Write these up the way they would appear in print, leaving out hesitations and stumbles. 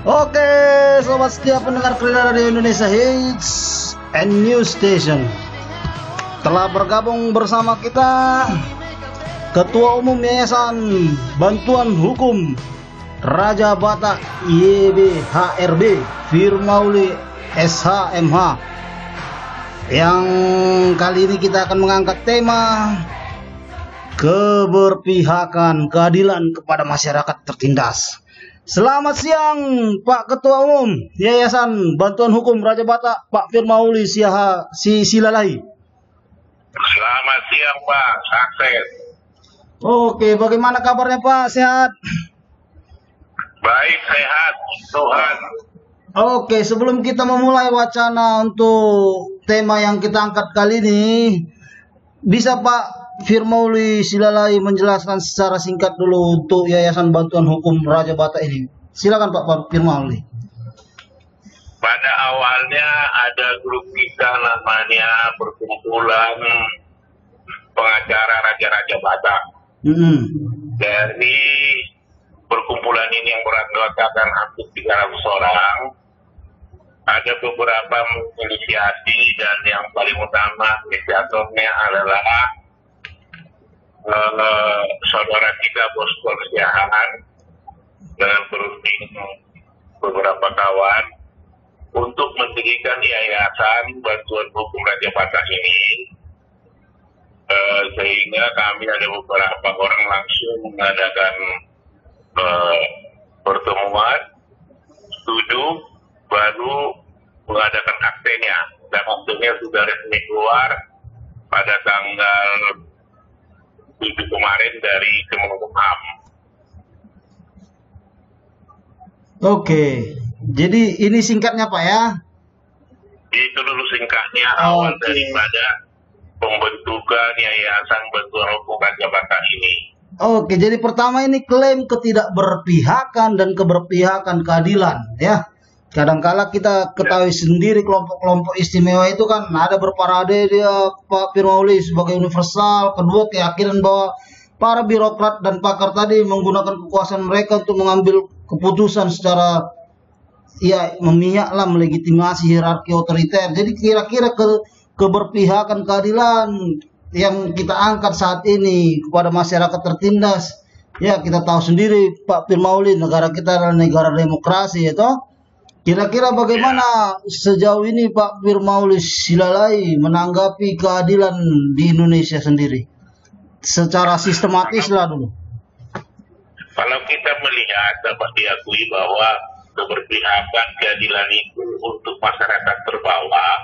Oke, sobat setia pendengar Krida Radio Indonesia Hits and News Station. Telah bergabung bersama kita Ketua Umum Yayasan Bantuan Hukum Raja Batak YBHRB Firmauli SHMH, yang kali ini kita akan mengangkat tema keberpihakan keadilan kepada masyarakat tertindas. Selamat siang Pak Ketua Umum Yayasan Bantuan Hukum Raja Batak, Pak Firmauli Silalai. Selamat siang Pak, sukses. Oke, bagaimana kabarnya Pak? Sehat? Baik, sehat, Tuhan. Oke, sebelum kita memulai wacana untuk tema yang kita angkat kali ini, bisa Pak Firmauli Silalai menjelaskan secara singkat dulu untuk Yayasan Bantuan Hukum Raja Batak ini. Silakan Pak Firmauli. Pada awalnya ada grup kita namanya Perkumpulan Pengacara Raja-Raja Batak. Dari perkumpulan ini yang beranggotakan hampir 300 orang, ada beberapa inisiasi dan yang paling utama inisiatornya adalah saudara kita Bos Siahaan dengan beberapa kawan untuk mendirikan Yayasan Bantuan Hukum Raja Batak ini, sehingga kami ada beberapa orang langsung mengadakan pertemuan, setuju, baru mengadakan aktenya, dan aktenya sudah resmi keluar pada tanggal 7 kemarin dari Kemenkumham. Oke, jadi ini singkatnya Pak ya? Itu dulu singkatnya awal daripada pembentukan Yayasan Bantuan Hukum Raja Batak ini. Oke, jadi pertama ini klaim ketidakberpihakan dan keberpihakan keadilan ya. Kadangkala kita ketahui sendiri kelompok-kelompok istimewa itu kan ada berparade dia Pak Firmauli sebagai universal. Kedua, keyakinan bahwa para birokrat dan pakar tadi menggunakan kekuasaan mereka untuk mengambil keputusan secara ya memihak lah, melegitimasi hierarki otoriter. Jadi kira-kira keberpihakan keadilan yang kita angkat saat ini kepada masyarakat tertindas, ya kita tahu sendiri Pak Firmauli, negara kita adalah negara demokrasi ya toh. Kira-kira bagaimana sejauh ini Pak Firmauli Silalai menanggapi keadilan di Indonesia sendiri? Secara sistematis lah dulu. Kalau kita melihat, dapat diakui bahwa keberpihakan keadilan itu untuk masyarakat terbawah,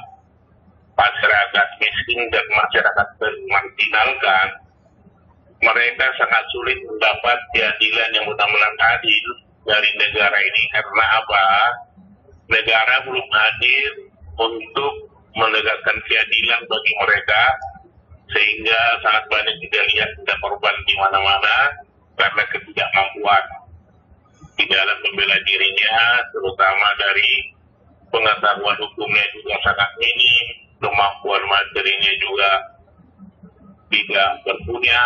masyarakat miskin dan masyarakat termarginalkan, mereka sangat sulit mendapat keadilan yang benar-benar adil dari negara ini. Karena apa? Negara belum hadir untuk menegakkan keadilan bagi mereka, sehingga sangat banyak kita lihat ada korban di mana-mana karena ketidakmampuan di dalam membela dirinya, terutama dari pengetahuan hukumnya juga sangat minim, kemampuan materinya juga tidak berpunya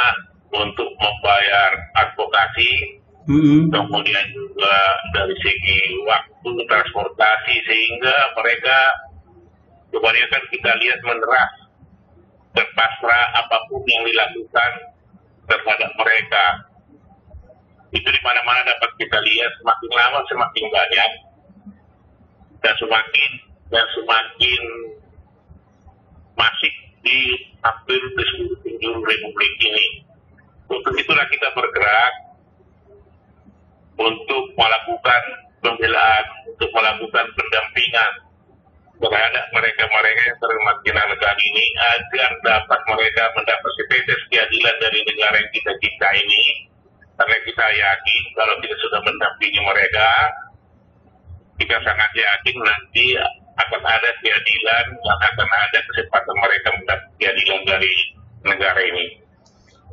untuk membayar advokasi. Kemudian juga dari segi waktu transportasi, sehingga mereka kebanyakan kita lihat menerah dan pasrah apapun yang dilakukan terhadap mereka. Itu di mana-mana dapat kita lihat, semakin lama semakin banyak dan semakin masif di hampir di seluruh penjuru Republik ini. Untuk itulah kita bergerak untuk melakukan pembelaan, untuk melakukan pendampingan terhadap mereka-mereka yang termarginalkan ini, agar dapat mereka mendapat setetes keadilan dari negara yang kita cinta ini. Karena kita yakin kalau kita sudah mendampingi mereka, kita sangat yakin nanti akan ada keadilan dan akan ada kesempatan mereka mendapat keadilan dari negara ini.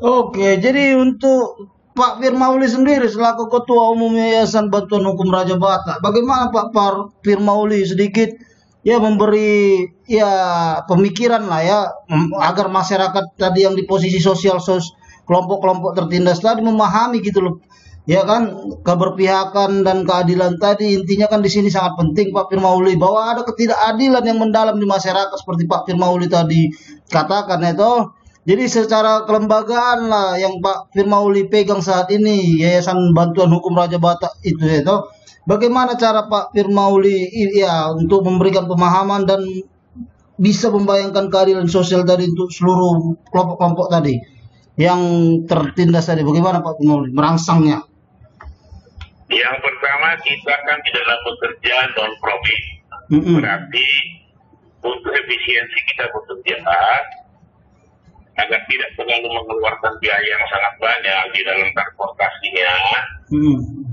Oke, jadi untuk Pak Firmauli sendiri selaku Ketua Umum Yayasan Bantuan Hukum Raja Batak, bagaimana Pak Firmauli sedikit ya memberi ya pemikiran lah ya agar masyarakat tadi yang di posisi kelompok-kelompok tertindas tadi memahami gitu loh Ya kan, keberpihakan dan keadilan tadi intinya kan di sini sangat penting Pak Firmauli, bahwa ada ketidakadilan yang mendalam di masyarakat seperti Pak Firmauli tadi katakan itu. Jadi secara kelembagaan lah yang Pak Firmauli pegang saat ini, Yayasan Bantuan Hukum Raja Batak itu. Bagaimana cara Pak Firmauli ya untuk memberikan pemahaman dan bisa membayangkan keadilan sosial tadi untuk seluruh kelompok-kelompok tadi yang tertindas tadi? Bagaimana Pak Firmauli merangsangnya? Yang pertama, kita kan di dalam bekerja non profit. Berarti untuk efisiensi kita bekerja agar tidak terlalu mengeluarkan biaya yang sangat banyak di dalam transportasinya,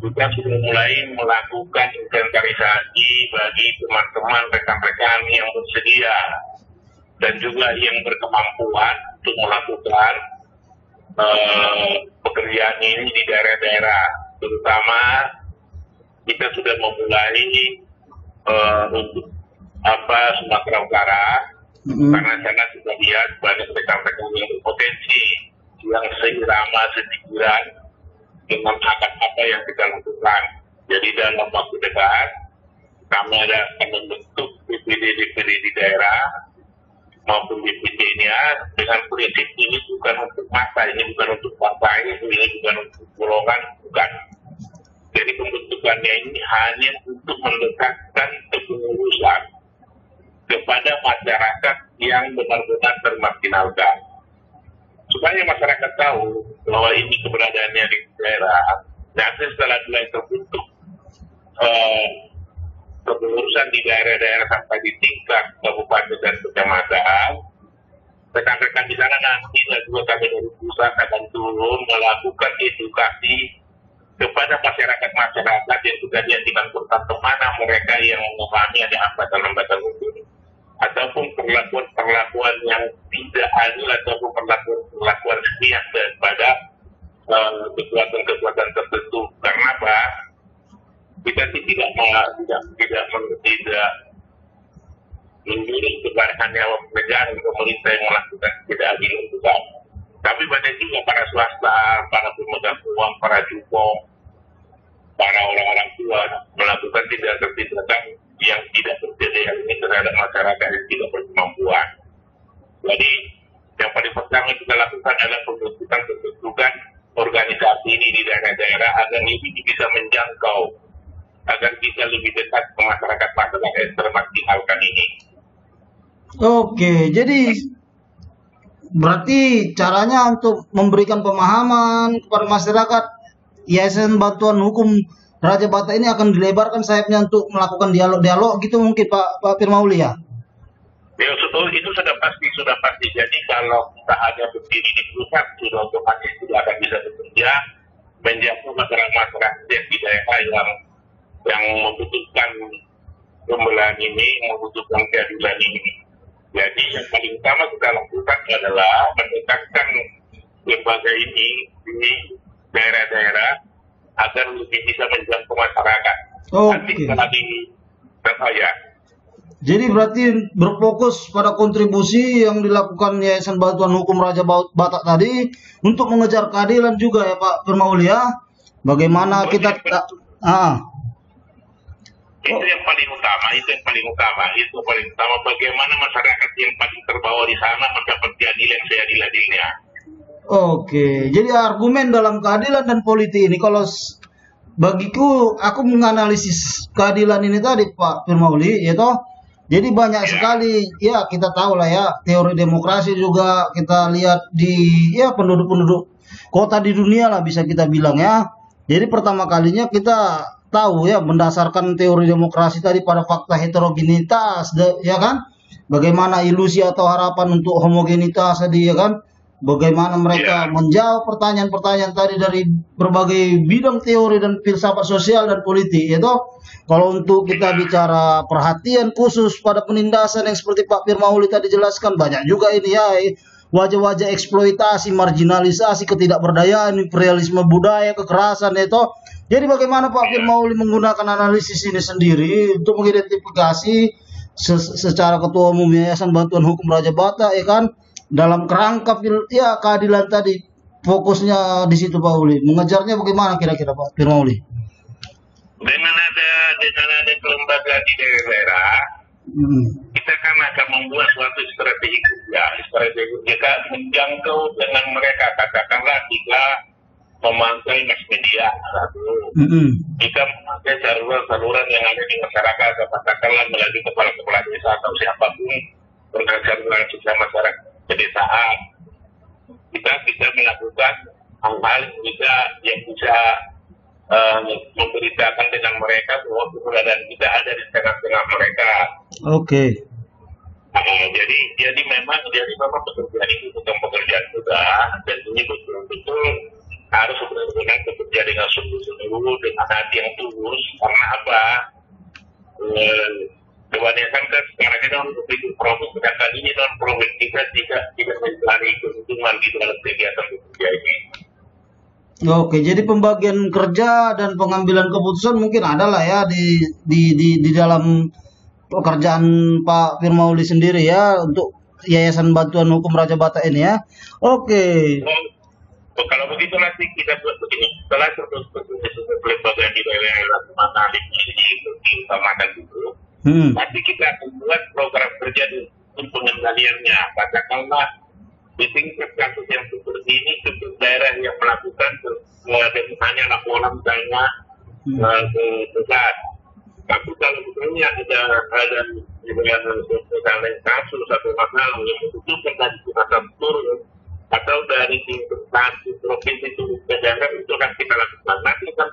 kita sudah mulai melakukan inventarisasi bagi teman-teman rekan-rekan yang bersedia dan juga yang berkemampuan untuk melakukan pekerjaan ini di daerah-daerah. Terutama kita sudah memulai untuk Sumatera Utara, karena sana sudah lihat banyak rekan-rekan yang berpotensi, yang seirama, sepikiran dengan apa yang kita lakukan. Jadi dalam waktu dekat kami akan membentuk DPD-DPD di daerah maupun DPD-nya dengan prinsip ini bukan untuk masa, ini bukan untuk partai, ini bukan untuk golongan, bukan. Jadi pembentukannya ini hanya untuk mendekatkan kepengurusan kepada masyarakat yang benar-benar termarginalkan. Supaya masyarakat tahu bahwa ini keberadaannya di daerah. Nanti setelah mulai terbentuk kepengurusan di daerah-daerah sampai di tingkat kabupaten dan kecamatan, rekan-rekan di sana nanti juga kami dari pusat akan turun melakukan edukasi kepada masyarakat yang sudah dinyatakan berkat kemana mereka yang memahami ada hambatan-hambatan hukum ataupun perlakuan yang tidak adil ataupun perlakuan sepihak daripada kekuatan tertentu. Karena apa? Kita tidak menyuruh kepada hanya negara dan pemerintah yang melakukan tidak adil bukan. Tapi banyak juga para swasta, para pemegang uang, para jukong, para orang-orang tua melakukan tindakan yang tidak bersedia ini terhadap masyarakat yang tidak berkemampuan. Jadi yang paling pertama kita lakukan adalah pembentukan organisasi ini di daerah-daerah agar ini bisa menjangkau, agar bisa lebih dekat ke masyarakat yang termarginalkan ini. Oke, jadi berarti caranya untuk memberikan pemahaman kepada masyarakat, Yayasan Bantuan Hukum Raja Batak ini akan dilebarkan sayapnya untuk melakukan dialog-dialog gitu mungkin Pak Firmauli ya? Ya, itu sudah pasti. Jadi kalau kita hanya berdiri di pusat, sudah otomatis tidak akan bisa bekerja menjangkau masyarakat yang di daerah yang membutuhkan pembelahan ini, membutuhkan keadilan ini. Jadi yang paling utama kita lakukan adalah mendekatkan lembaga ini di daerah-daerah agar lebih bisa menjangkau masyarakat. Nanti setelah saya. Jadi berarti berfokus pada kontribusi yang dilakukan Yayasan Bantuan Hukum Raja Batak tadi untuk mengejar keadilan juga ya Pak Firmauli ya. Bagaimana kita itu yang paling utama. Bagaimana masyarakat yang paling terbawa di sana mendapat keadilan seadil-adilnya. Oke, jadi argumen dalam keadilan dan politik ini, kalau bagiku, aku menganalisis keadilan ini tadi Pak Firmauli, ya toh. Jadi banyak sekali, ya kita tahu lah ya, teori demokrasi juga kita lihat di ya penduduk-penduduk kota di dunia lah bisa kita bilang ya. Jadi pertama kalinya kita tahu ya berdasarkan teori demokrasi tadi pada fakta heterogenitas, ya kan? Bagaimana ilusi atau harapan untuk homogenitas tadi ya kan? Bagaimana mereka menjawab pertanyaan-pertanyaan tadi dari berbagai bidang teori dan filsafat sosial dan politik, itu. Kalau untuk kita bicara perhatian khusus pada penindasan yang seperti Pak Firmauli tadi jelaskan, banyak juga ini ya wajah-wajah eksploitasi, marginalisasi, ketidakberdayaan, imperialisme budaya, kekerasan itu. Jadi bagaimana Pak Firmauli menggunakan analisis ini sendiri untuk mengidentifikasi secara Ketua Umum Yayasan Bantuan Hukum Raja Batak ya kan, dalam kerangka ya keadilan tadi fokusnya di situ Pak Uli? Mengejarnya bagaimana kira-kira Pak Firmauli? Dengan ada kelembagaan di daerah, kita kan akan membuat suatu strategi kerja menjangkau dengan mereka, katakanlah kita memakai mass media, kita memakai saluran yang ada di masyarakat, katakanlah melalui kepala-kepala desa atau siapapun pengajar sosial masyarakat pedesaan. Kita bisa melakukan hal-hal yang bisa memberitakan dengan mereka bahwa keberadaan kita ada di tengah-tengah mereka. Oke. Jadi memang pekerjaan itu bukan pekerjaan mudah, dan ini betul-betul harus benar-benar bekerja dengan sungguh-sungguh, dengan hati yang tulus. Karena apa? Kebanyakan kan sekarang ini untuk profit, kali ini non-profit kita tidak mencari keuntungan di dalam kegiatan bekerja ini. Oke, jadi pembagian kerja dan pengambilan keputusan mungkin adalah ya di dalam pekerjaan Pak Firmauli sendiri ya untuk Yayasan Bantuan Hukum Raja Batak ini ya. Oke. Kalau begitu nanti kita buat begini. Setelah lembaga di daerah mana ini diutamakan dulu. Nanti kita akan buat program kerja untuk pengendaliannya. Katakanlah di tingkat kasus yang seperti ini, untuk daerah yang melakukan hanya laporan misalnya ke pusat. Tapi kalau misalnya ada misalnya kasus atau masalah yang membutuhkan dari pusat turun atau dari tingkat provinsi itu ke daerah, itu akan kita lakukan. Nanti akan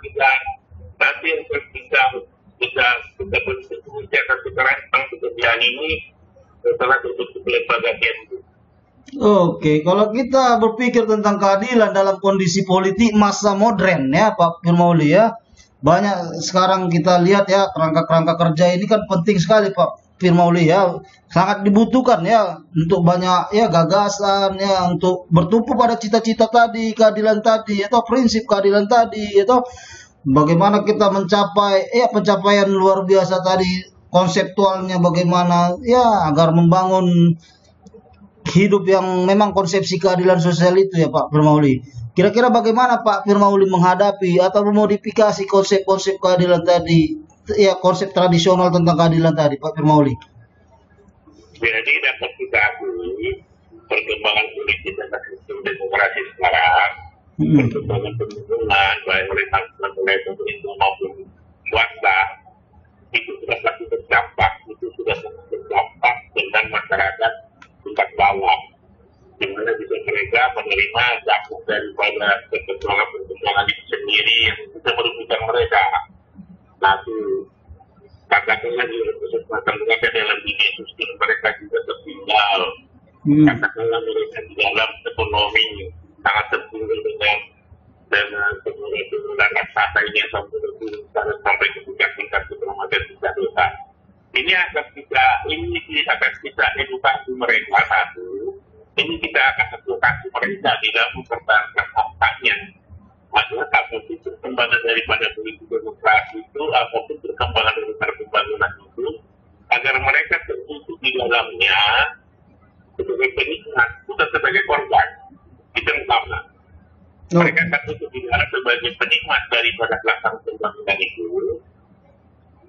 kita berdiskusi akan kita rancang pekerjaan ini setelah terbentuk lembaga itu. Oke, kalau kita berpikir tentang keadilan dalam kondisi politik masa modern ya Pak Firmauli ya, banyak sekarang kita lihat ya kerangka-kerangka kerja ini kan penting sekali Pak Firmauli ya, sangat dibutuhkan ya untuk banyak ya gagasan ya untuk bertumpu pada cita-cita tadi, keadilan tadi atau prinsip keadilan tadi atau bagaimana kita mencapai ya pencapaian luar biasa tadi, konseptualnya bagaimana ya agar membangun hidup yang memang konsepsi keadilan sosial itu ya Pak Firmauli. Kira-kira bagaimana Pak Firmauli menghadapi atau memodifikasi konsep-konsep keadilan tadi, ya konsep tradisional tentang keadilan tadi Pak Firmauli? Jadi dapat kita akui perkembangan politik dan sistem demokrasi sekarang, perkembangan pembangunan baik oleh pemerintah maupun swasta itu sudah sangat berdampak, dengan masyarakat tingkat bawah, di mana bisa mereka menerima dampak daripada perkembangan itu sendiri yang bisa merugikan mereka. Nah, katakanlah di kesempatan mereka dalam dunia sosial mereka juga tertinggal. Katakanlah mereka di dalam ekonomi sangat tertinggal dengan penggunaan raksasa ini yang sampai ke tingkat ketermakan tingkat desa. Ini akan kita edukasi mereka satu. Ini kita akan edukasi mereka di dalam mempertahankan haknya. Maksudnya apapun perkembangan daripada politik demokrasi itu, apapun perkembangan daripada pembangunan itu, agar mereka tertutup di dalamnya sebagai penikmat, bukan sebagai korban. Itu yang utama. Mereka tertutup di dalam sebagai penikmat daripada pelaksanaan pembangunan itu,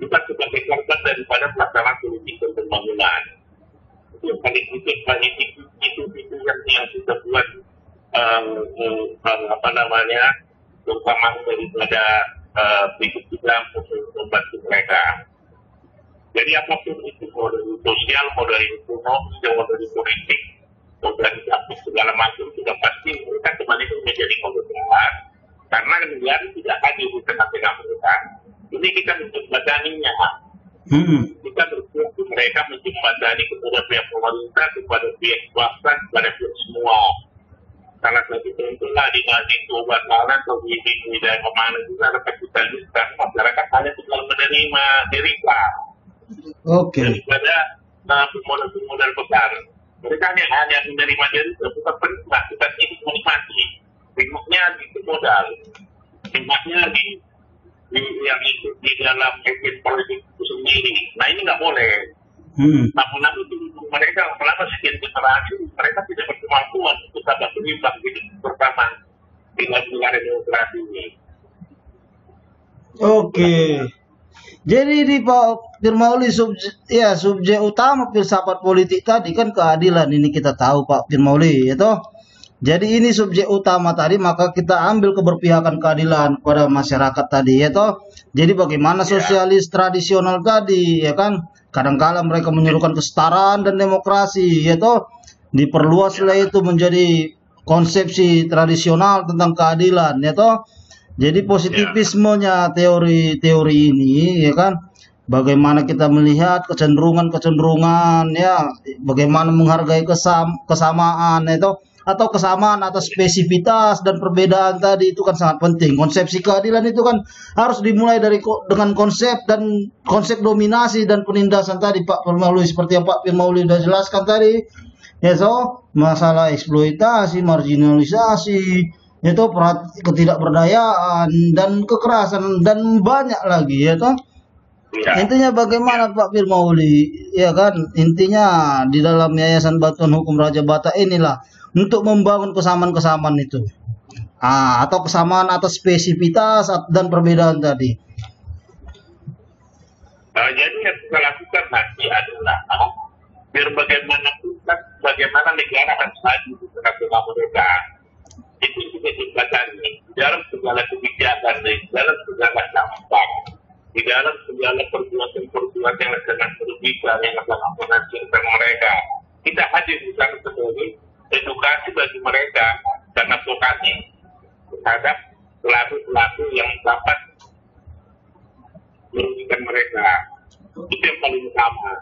bukan sebagai korban daripada pelaksanaan politik dan pembangunan. Itu yang paling itu yang kita buat terutama daripada berikut kita untuk membantu mereka. Jadi apapun itu, mau dari sosial, mau dari ekonomi, mau dari politik, mau dari segala macam, sudah pasti mereka kebanyakan menjadi korban. Karena negara tidak hadir di tengah-tengah mereka. Ini kita menjembataninya. Kita berkumpul mereka menjembatani kepada pihak pemerintah, kepada pihak swasta, kepada pihak semua. Salah satu contohlah di obat malam atau di daerah kemana juga ada kapitalisme, masyarakat hanya tinggal menerima derita. Daripada pemodal besar. Mereka hanya menerima derita, bukan penikmat, bukan hidup menikmati. Nikmatnya di modal, nikmatnya yang ikut di dalam ekip politik itu sendiri. Nah ini nggak boleh. Namun mereka selama sekian generasi mereka tidak berkemampuan untuk dapat berimbang hidup bersama dengan negara demokrasi ini. Oke. Jadi di Pak Firmauli subjek utama filsafat politik tadi kan keadilan, ini kita tahu Pak Firmauli, ya toh. Jadi ini subjek utama tadi, maka kita ambil keberpihakan keadilan pada masyarakat tadi, ya toh. Jadi bagaimana sosialis tradisional tadi, ya kan? Kadangkala mereka menyerukan kesetaraan dan demokrasi, ya toh. Diperluaslah itu menjadi konsepsi tradisional tentang keadilan, ya toh. Jadi positivismenya teori-teori ini, ya kan, bagaimana kita melihat kecenderungan-kecenderungan, ya, bagaimana menghargai kesamaan itu, atau kesamaan atas spesifitas dan perbedaan tadi, itu kan sangat penting. Konsepsi keadilan itu kan harus dimulai dengan konsep dominasi dan penindasan tadi Pak Firmauli, seperti yang Pak Firmauli sudah jelaskan tadi. Ya, masalah eksploitasi, marginalisasi, itu ketidakberdayaan dan kekerasan dan banyak lagi, ya toh. Intinya bagaimana Pak Firmauli, ya kan, intinya di dalam Yayasan Bantuan Hukum Raja Batak inilah untuk membangun kesamaan-kesamaan itu, atau kesamaan atas spesifitas dan perbedaan tadi. Jadi yang kita lakukan nanti adalah biar bagaimana negara harus maju di tengah-tengah mereka. Itu juga jembatani dalam segala kebijakan, dalam segala dampak, di dalam segala perbuatan yang sangat merugikan, yang sangat menghancurkan mereka. Kita hadir di sana sebagai edukasi bagi mereka dan advokasi terhadap pelaku-pelaku yang dapat merugikan mereka. Itu yang paling utama.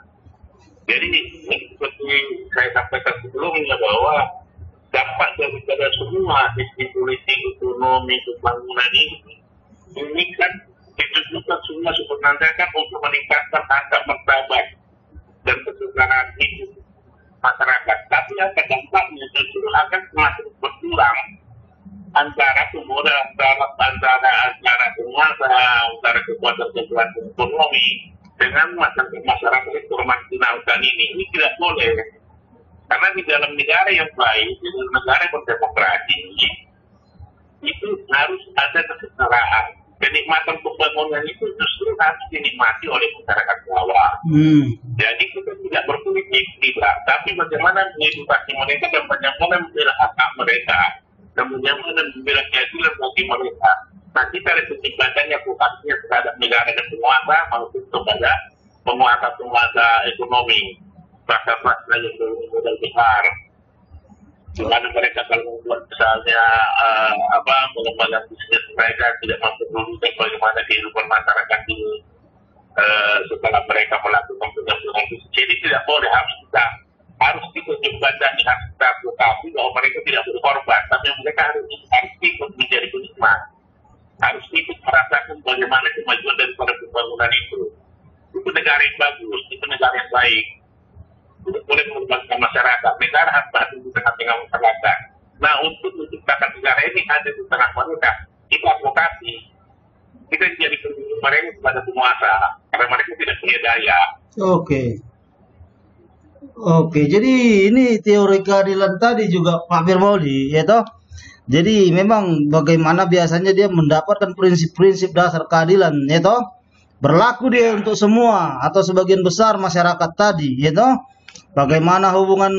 Jadi seperti saya sampaikan sebelumnya bahwa dampak daripada semua sisi politik, ekonomi, pembangunan ini kan ditujukan semua sebenarnya kan untuk meningkatkan harga martabat dan kesejahteraan hidup masyarakat. Tapi apa dampaknya justru akan semakin berkurang antara penguasa, antara kekuatan ekonomi dengan masyarakat yang termarginalkan ini tidak boleh. Karena di dalam negara yang baik, di dalam negara yang berdemokrasi itu harus ada kesetaraan. Kenikmatan pembangunan itu justru harus dinikmati oleh masyarakat bawah. Jadi kita tidak berpolitik, tidak. Tapi bagaimana mengedukasi mereka dan bagaimana membela hak mereka dan bagaimana membela keadilan bagi mereka. Nah, kita ada ketimbangannya bukannya terhadap negara dan penguasa maupun kepada penguasa ekonomi. Bahasa-bahasa yang modal besar, di mana mereka kalau membuat misalnya pengembangan bisnis mereka tidak memperdulikan bagaimana kehidupan masyarakat ini setelah mereka melakukan pengembangan bisnis. Jadi tidak boleh, harus kita jembatani, harus kita advokasi bahwa mereka tidak berkorban, tapi mereka harus ikut menjadi penikmat, harus ikut merasakan bagaimana kemajuan daripada pembangunan itu. Itu negara yang bagus, itu negara yang baik. Tidak boleh mengembangkan masyarakat. Negara harus hadir di tengah-tengah masyarakat. Nah, untuk menciptakan negara ini ada di tengah mereka. Kita advokasi. Kita jadi pendukung mereka kepada penguasa. Karena mereka tidak punya daya. Oke, jadi ini teori keadilan tadi juga Pak Firmauli, ya toh. Jadi memang bagaimana biasanya dia mendapatkan prinsip-prinsip dasar keadilan, ya toh. Berlaku dia untuk semua atau sebagian besar masyarakat tadi, ya toh. Bagaimana hubungan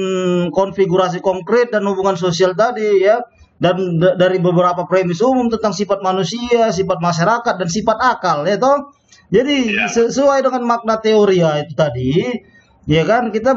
konfigurasi konkret dan hubungan sosial tadi, ya, dan dari beberapa premis umum tentang sifat manusia, sifat masyarakat dan sifat akal, ya toh. Jadi sesuai dengan makna teori ya itu tadi, ya kan, kita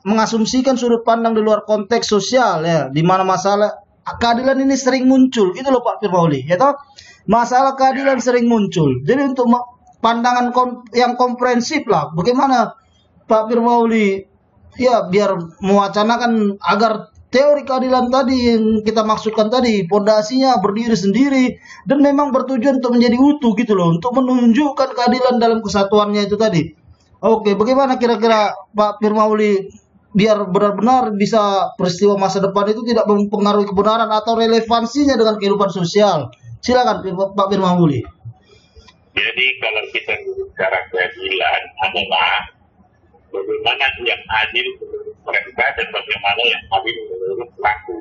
mengasumsikan sudut pandang di luar konteks sosial, ya, di mana masalah keadilan ini sering muncul, itu loh Pak Firmauli, ya toh. Masalah keadilan sering muncul. Jadi untuk pandangan yang komprehensif lah, bagaimana Pak Firmauli ya biar mewacanakan agar teori keadilan tadi yang kita maksudkan tadi pondasinya berdiri sendiri dan memang bertujuan untuk menjadi utuh gitu loh, untuk menunjukkan keadilan dalam kesatuannya itu tadi. Oke, bagaimana kira-kira Pak Firmauli biar benar-benar bisa peristiwa masa depan itu tidak mempengaruhi kebenaran atau relevansinya dengan kehidupan sosial? Silakan Pak Firmauli. Jadi kalau kita bicara keadilan adalah bagaimana yang adil menurut mereka dan bagaimana yang adil menurut pelaku.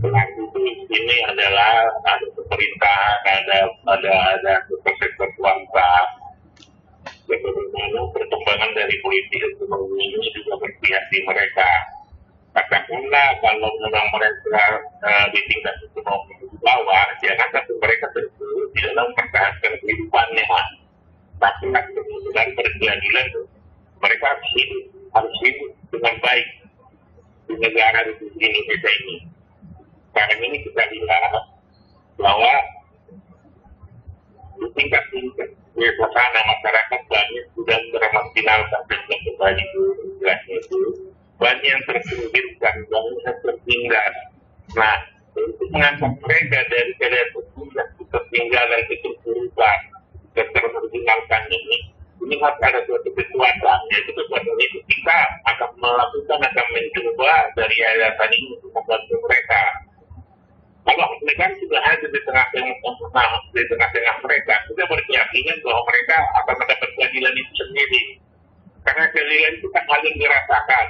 pelaku itu ini adalah ada pemerintahan, ada sektor swasta. Bagaimana perkembangan dari politik ekonomi ini juga berpihak di mereka. Katakanlah kalau memang mereka di tingkat ekonomi di bawah, jangan sampai mereka tentu di dalam mempertahankan kehidupannya. Tapi kemudian berkeadilan, mereka harus hidup dengan baik di negara Republik Indonesia ini. Sekarang ini kita lihat bahwa di tingkat-tingkat suasana masyarakat banyak sudah termarginalkan dan kembali itu banyak yang terpinggirkan, banyak yang tertinggal. Nah, untuk mengangkat mereka dari keadaan ketertinggalan, keterpurukan, ketermarginalkan ini harus ada suatu kekuatan. Yaitu kekuatan itu kita akan mencoba dari yayasan ini untuk membantu mereka. Kalau mereka sudah ada di tengah-tengah mereka, kita berkeyakinan bahwa mereka akan mendapat keadilan itu sendiri. Karena keadilan itu kan hal yang dirasakan,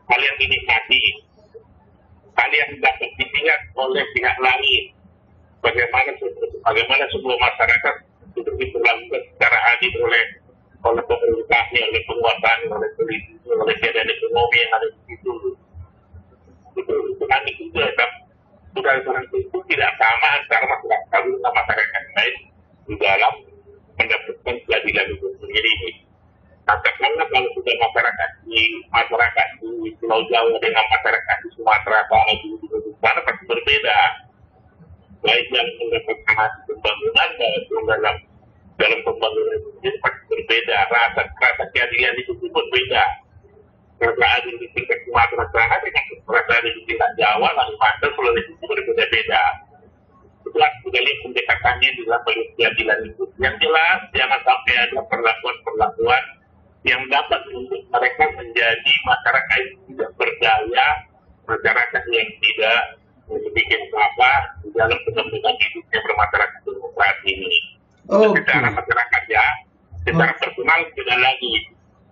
hal yang dinikmati, hal yang dapat dilihat oleh pihak lain. Bagaimana sebuah masyarakat itu diperlakukan secara adil oleh pemerintahnya, oleh penguasanya, oleh politiknya, oleh keadaan ekonomi yang ada di situ. Itu kami juga budaya itu tidak sama antara masyarakat dan masyarakat lain di dalam mendapatkan keadilan itu sendiri. Katakanlah kalau sudah masyarakat di Pulau Jawa dengan masyarakat di Sumatera Barat di sana pasti berbeda. Baik yang mendapatkan hasil pembangunan dalam pembangunan itu pasti berbeda. Rasa keadilan itu pun berbeda. Rasa adil di tingkat Sumatera Barat dengan rasa adil di tingkat Jawa, Kalimantan, Sulawesi itu berbeda-beda. Itulah kita lihat pendekatannya di dalam keadilan itu. Yang jelas jangan sampai ada perlakuan-perlakuan yang dapat membuat mereka menjadi masyarakat yang tidak berdaya, masyarakat yang tidak memiliki apa di dalam pengembangan hidupnya bermasyarakat demokrasi ini. Secara masyarakat ya, secara personal tidak lagi.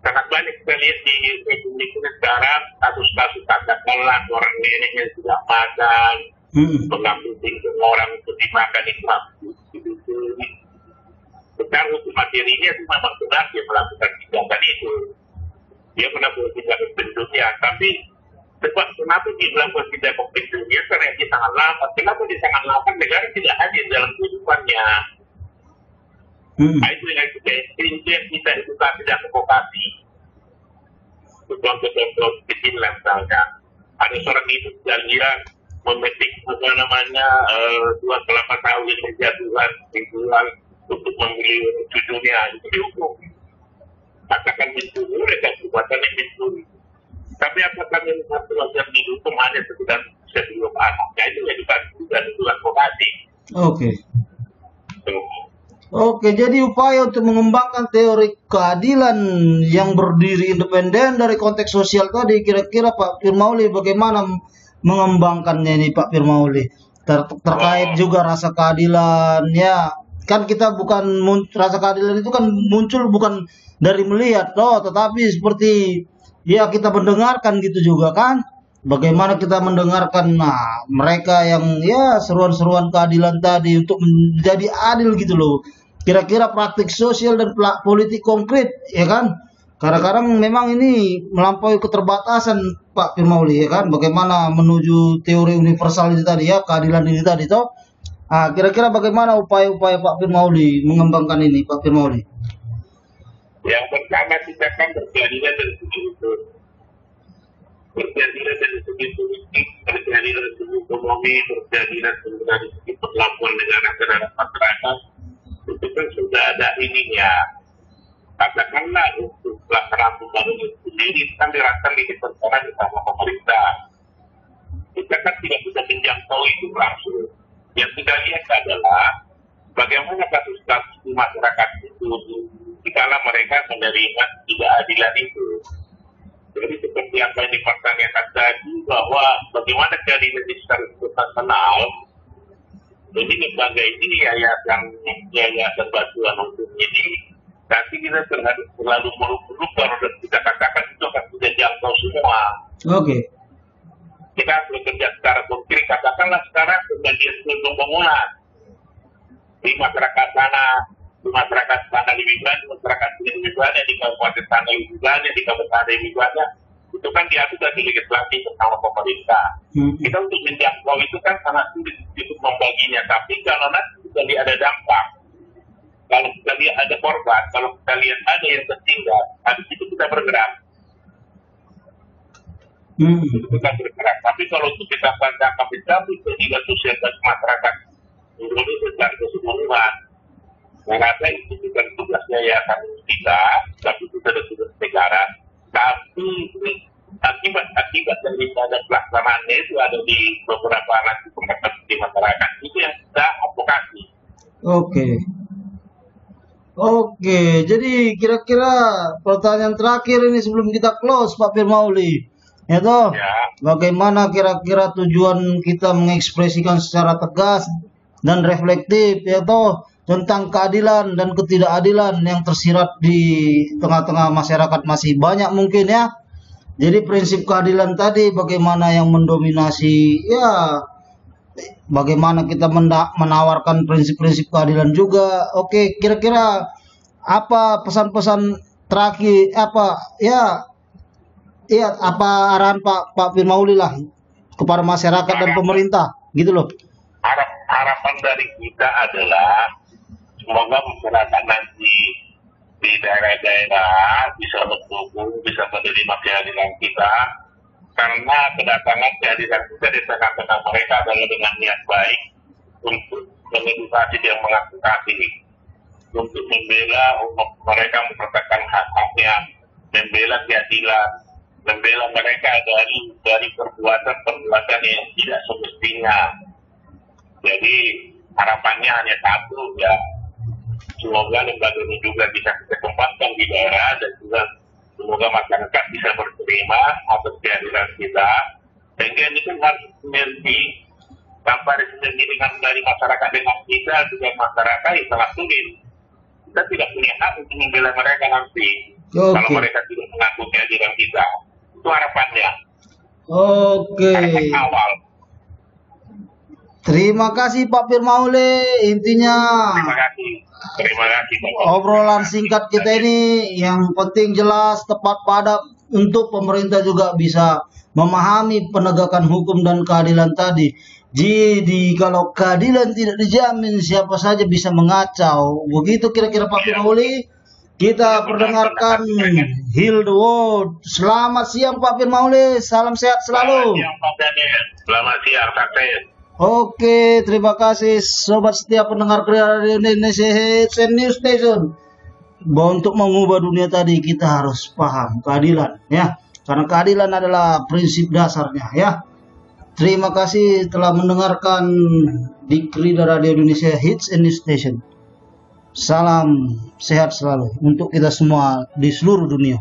Sangat banyak kita lihat di Republik ini sekarang kasus-kasus katakanlah orang nenek yang tidak makan, mengampuni orang untuk dimakan itu. Secara hukum materinya itu memang benar dia melakukan tindakan itu. Dia melakukan tindakan pendunia, tapi sebab kenapa dia melakukan tindakan pendunia karena dia sangat lambat. Kenapa dia sangat lambat? Negara tidak hadir dalam kehidupannya. Nah, itu yang kita edukasi dan advokasi. Contoh-contoh kecil misalnya, ada seorang ibu dia memetik dua kelapa sawit dijatuhkan dijual untuk membeli cucunya itu dihukum. Katakan mencuri, mereka perbuatannya mencuri. Tapi apakah memang yang dihukum hanya sekedar sebelum anaknya itu edukasi dan itu advokasi. Oke, jadi upaya untuk mengembangkan teori keadilan yang berdiri independen dari konteks sosial tadi, kira-kira Pak Firmauli bagaimana mengembangkannya ini Pak Firmauli? Terkait juga rasa keadilan, ya kan kita rasa keadilan itu kan muncul bukan dari melihat, tetapi seperti ya kita mendengarkan gitu juga kan? Bagaimana kita mendengarkan mereka yang ya seruan-seruan keadilan tadi untuk menjadi adil gitu loh. Kira-kira praktik sosial dan politik konkret, ya kan? Kadang-kadang memang ini melampaui keterbatasan Pak Firmauli, ya kan? Bagaimana menuju teori universal ini tadi ya, keadilan ini tadi toh. Kira-kira bagaimana upaya-upaya Pak Firmauli mengembangkan ini, Pak Firmauli? Yang pertama kita kan berkeadilan dari segi hukum, berkeadilan dari segi politik, berkeadilan dari segi ekonomi, berkeadilan dari segi perlakuan negara terhadap masyarakat. Itu kan sudah ada ininya. Katakanlah untuk pelaksanaan pembangunan sendiri kan dirasakan di perencanaan bersama pemerintah. Kita kan tidak bisa menjangkau itu langsung. Yang kita lihat adalah bagaimana kasus-kasus di masyarakat itu dikala mereka menerima ketidakadilan itu. Jadi seperti apa yang dipertanyakan tadi bahwa bagaimana keadilan di secara internasional. Jadi lembaga ini yayasan bantuan hukum ini nanti kita terlalu muluk-muluk kalau kita katakan itu akan sudah jangkau semua. kita harus bekerja secara konkret. Katakanlah sekarang sebagian pembangunan di masyarakat sana lebih banyak, masyarakat sini lebih banyak, di kabupaten sana lebih banyak, di kabupaten lebih banyak. Itu kan diatur dari legislatif bersama pemerintah. Kita untuk menjangkau itu kan sangat sulit untuk membaginya. Tapi kalau nanti kita lihat ada dampak, kalau kita lihat ada korban, kalau kita lihat ada yang tertinggal, habis itu kita bergerak. Kita bergerak. Tapi kalau untuk kita pandang kapital itu juga sosial dan masyarakat Indonesia secara keseluruhan, saya rasa itu bukan tugasnya yayasan kita, tapi itu sudah tugas negara. Tapi akibat daripada pelaksanaannya itu ada di beberapa nanti pemerintah di masyarakat. Itu yang kita advokasi. Oke, jadi kira-kira pertanyaan terakhir ini sebelum kita close, Pak Firmauli. Ya toh, bagaimana kira-kira tujuan kita mengekspresikan secara tegas dan reflektif, ya toh, tentang keadilan dan ketidakadilan yang tersirat di tengah-tengah masyarakat masih banyak mungkin ya. Jadi prinsip keadilan tadi bagaimana yang mendominasi, ya bagaimana kita menawarkan prinsip-prinsip keadilan juga. Oke, kira-kira apa pesan-pesan terakhir, apa arahan Pak Firmauli lah kepada masyarakat dan pemerintah gitu loh. Harapan dari kita adalah semoga masyarakat nanti di daerah-daerah bisa mendukung, bisa menerima kehadiran kita, karena kedatangan kehadiran kita di tengah-tengah mereka adalah dengan niat baik untuk mengedukasi dan mengadvokasi, untuk membela mereka mempertahankan hak-haknya, membela keadilan, membela mereka dari perbuatan-perbuatan yang tidak semestinya. Jadi harapannya hanya satu, ya semoga lembaga ini juga bisa kita kembangkan di daerah dan juga semoga masyarakat bisa berterima atas kehadiran kita. Sehingga ini kan harus sinergi, tanpa ada sinergi dari masyarakat dengan kita dengan masyarakat yang sangat sulit. Kita tidak punya hak untuk membela mereka nanti kalau mereka tidak mengaku kehadiran kita. Itu harapannya. Harapan awal. Terima kasih Pak Firmauli. Intinya Terima kasih Pak. Obrolan singkat kita ini yang penting jelas, tepat, padat untuk pemerintah juga bisa memahami penegakan hukum dan keadilan tadi. Jadi kalau keadilan tidak dijamin, siapa saja bisa mengacau. Begitu kira-kira Pak Firmauli. Kita perdengarkan Heal the World. Selamat siang Pak Firmauli. Salam sehat selalu. Selamat siang Pak Daniel. Selamat siang sukses. Oke, terima kasih sobat setiap pendengar Radio Indonesia Hits and News Station. Bahwa untuk mengubah dunia tadi kita harus paham keadilan ya. Karena keadilan adalah prinsip dasarnya ya. Terima kasih telah mendengarkan Dikri Radio Indonesia Hits and News Station. Salam sehat selalu untuk kita semua di seluruh dunia.